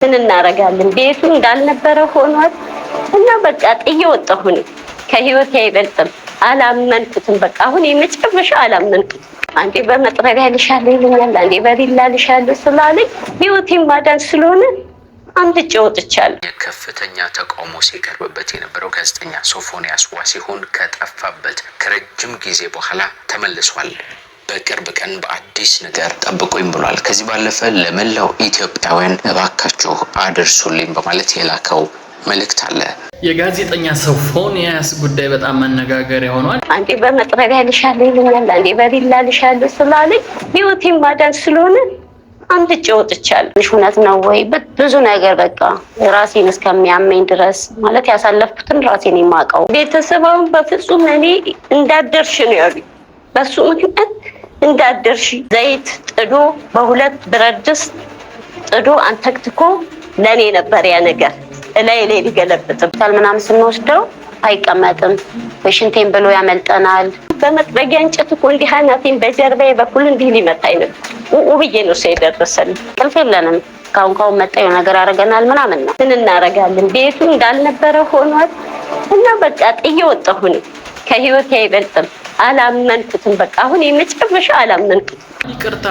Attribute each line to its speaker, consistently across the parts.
Speaker 1: ምን እናረጋለን? ቤቱ እንዳልነበረ ሆኗል እና በቃ ጥዬ ወጣሁኝ። ከህይወቴ አይበልጥም። አላመንኩትም። በቃ አሁን የመጨረሻ አላመንኩትም። አንዴ በመጥረቢያ ልሻለሁ ይለኛል፣ አንዴ በቢላ ልሻለሁ ስላለኝ ህይወቴን ማዳን ስለሆነ አምልጬ ወጥቻለሁ።
Speaker 2: ከፍተኛ ተቃውሞ ሲቀርብበት የነበረው ጋዜጠኛ ሶፎንያስ ዋሲሁን ከጠፋበት ከረጅም ጊዜ በኋላ ተመልሷል። በቅርብ ቀን በአዲስ ነገር ጠብቁኝ ብሏል። ከዚህ ባለፈ ለመላው ኢትዮጵያውያን እባካችሁ አድርሱልኝ በማለት የላከው መልእክት አለ።
Speaker 3: የጋዜጠኛ ሶፎንያስ ጉዳይ በጣም መነጋገሪያ ሆኗል።
Speaker 1: አንዴ በመጥረቢያ ልሻለሁ ይለኛል፣ አንዴ በቢላ ልሻለሁ ስላለኝ ህይወቴን ማዳን ስለሆነ አምልጬ ወጥቻለሁ። እውነት ነው ወይ? ብዙ ነገር በቃ ራሴን እስከሚያመኝ ድረስ ማለት ያሳለፍኩትን ራሴን የማውቀው ቤተሰባውን በፍጹም እኔ እንዳደርሽ ነው ያሉኝ። በሱ ምክንያት እንዳደርሽ ዘይት ጥዶ በሁለት ብረት ድስት ጥዶ አንተክትኮ ለኔ ነበር ያ ነገር ላይ ሊገለብጥብታል ምናምን ስንወስደው አይቀመጥም። በሽንቴን ብሎ ያመልጠናል። በመጥረጊያ እንጨት እኮ እንዲህ አናቴን በጀርባዬ በኩል እንዲህ ሊመታኝ ነው። ውብዬ ነው የደረሰልኝ። ቅልፍ የለንም። ካሁን መጣ የሆነ ነገር ያደርገናል ምናምን ነው። ምን እናረጋለን? ቤቱ እንዳልነበረ ሆኗል እና በቃ ጥዬ ወጣሁኝ። ከህይወቴ አይበልጥም። አላመንኩትም። በቃ አሁን የመጨረሻ አላመንኩትም።
Speaker 3: ይቅርታ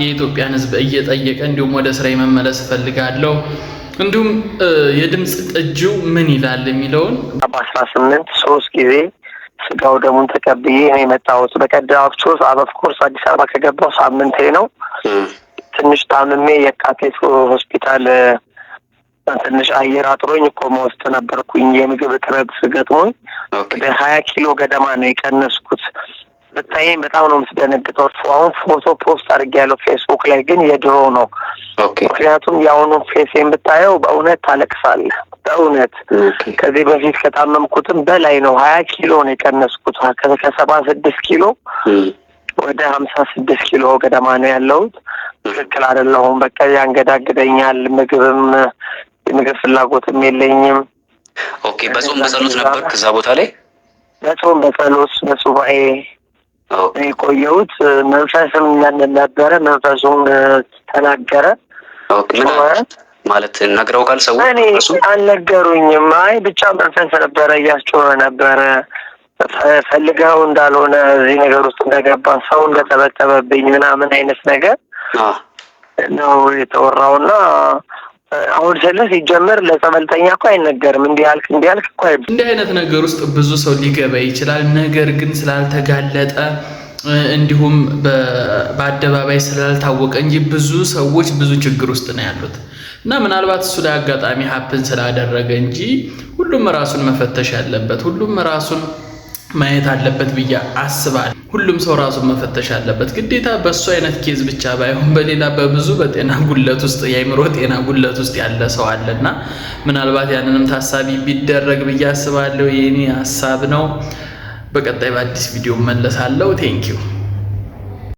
Speaker 3: የኢትዮጵያን ህዝብ እየጠየቀ እንዲሁም ወደ ስራ መመለስ ፈልጋለሁ። እንዲሁም የድምጽ ቅጂው ምን ይላል የሚለውን
Speaker 4: በ18 3 ጊዜ ስጋው ደሙን ተቀብዬ ነው የመጣሁት። በቀዳዎቹ ኦፍኮርስ አዲስ አበባ ከገባው ሳምንቴ ነው። ትንሽ ታምሜ የካቴት ሆስፒታል ትንሽ አየር አጥሮኝ ኮማ ውስጥ ነበርኩኝ። የምግብ እጥረት ገጥሞኝ ወደ 20 ኪሎ ገደማ ነው የቀነስኩት። ብታየኝ በጣም ነው የምትደነግጠው። አሁን ፎቶ ፖስት አድርጌያለሁ ፌስቡክ ላይ፣ ግን የድሮ ነው። ምክንያቱም የአሁኑ ፌሴን ብታየው በእውነት ታለቅሳለህ። በእውነት ከዚህ በፊት ከታመምኩትም በላይ ነው። 20 ኪሎ ነው የቀነስኩት። ከ76 ኪሎ ወደ 56 ኪሎ ገደማ ነው ያለሁት። ትክክል አይደለሁም። በቃ ያንገዳግደኛል። የምግብ ፍላጎትም የለኝም።
Speaker 2: ኦኬ። በጾም በጸሎት ነበር ከዛ ቦታ ላይ
Speaker 4: በጾም በጸሎት በሱባኤ የቆየሁት። መንፈስም ያንን ነበረ። መንፈሱም ተናገረ።
Speaker 2: ኦኬ። ማለት ነግረው ቃል ሰው
Speaker 4: አልነገሩኝም። አይ ብቻ መንፈስ ነበረ፣ እያስጮኸ ነበረ። ፈልገው እንዳልሆነ እዚህ ነገር ውስጥ እንደገባ ሰው እንደተበተበብኝ ምናምን አይነት ነገር ነው የተወራውና አሁን ስለዚህ ሲጀመር ለጸበልተኛ እኮ አይነገርም። እንዲህ ያልክ እኮ
Speaker 3: እንዲህ አይነት ነገር ውስጥ ብዙ ሰው ሊገባ ይችላል። ነገር ግን ስላልተጋለጠ እንዲሁም በአደባባይ ስላልታወቀ እንጂ ብዙ ሰዎች ብዙ ችግር ውስጥ ነው ያሉት እና ምናልባት እሱ ላይ አጋጣሚ ሀፕን ስላደረገ እንጂ ሁሉም ራሱን መፈተሽ ያለበት ሁሉም ራሱን ማየት አለበት ብዬ አስባለሁ። ሁሉም ሰው ራሱን መፈተሽ አለበት። ግዴታ በሱ አይነት ኬዝ ብቻ ባይሆን በሌላ በብዙ በጤና ጉድለት ውስጥ የአይምሮ ጤና ጉድለት ውስጥ ያለ ሰው አለና ምናልባት ያንንም ታሳቢ ቢደረግ ብዬ አስባለሁ። የኔ ሐሳብ ነው። በቀጣይ በአዲስ ቪዲዮ መለሳለሁ። ቴንኪው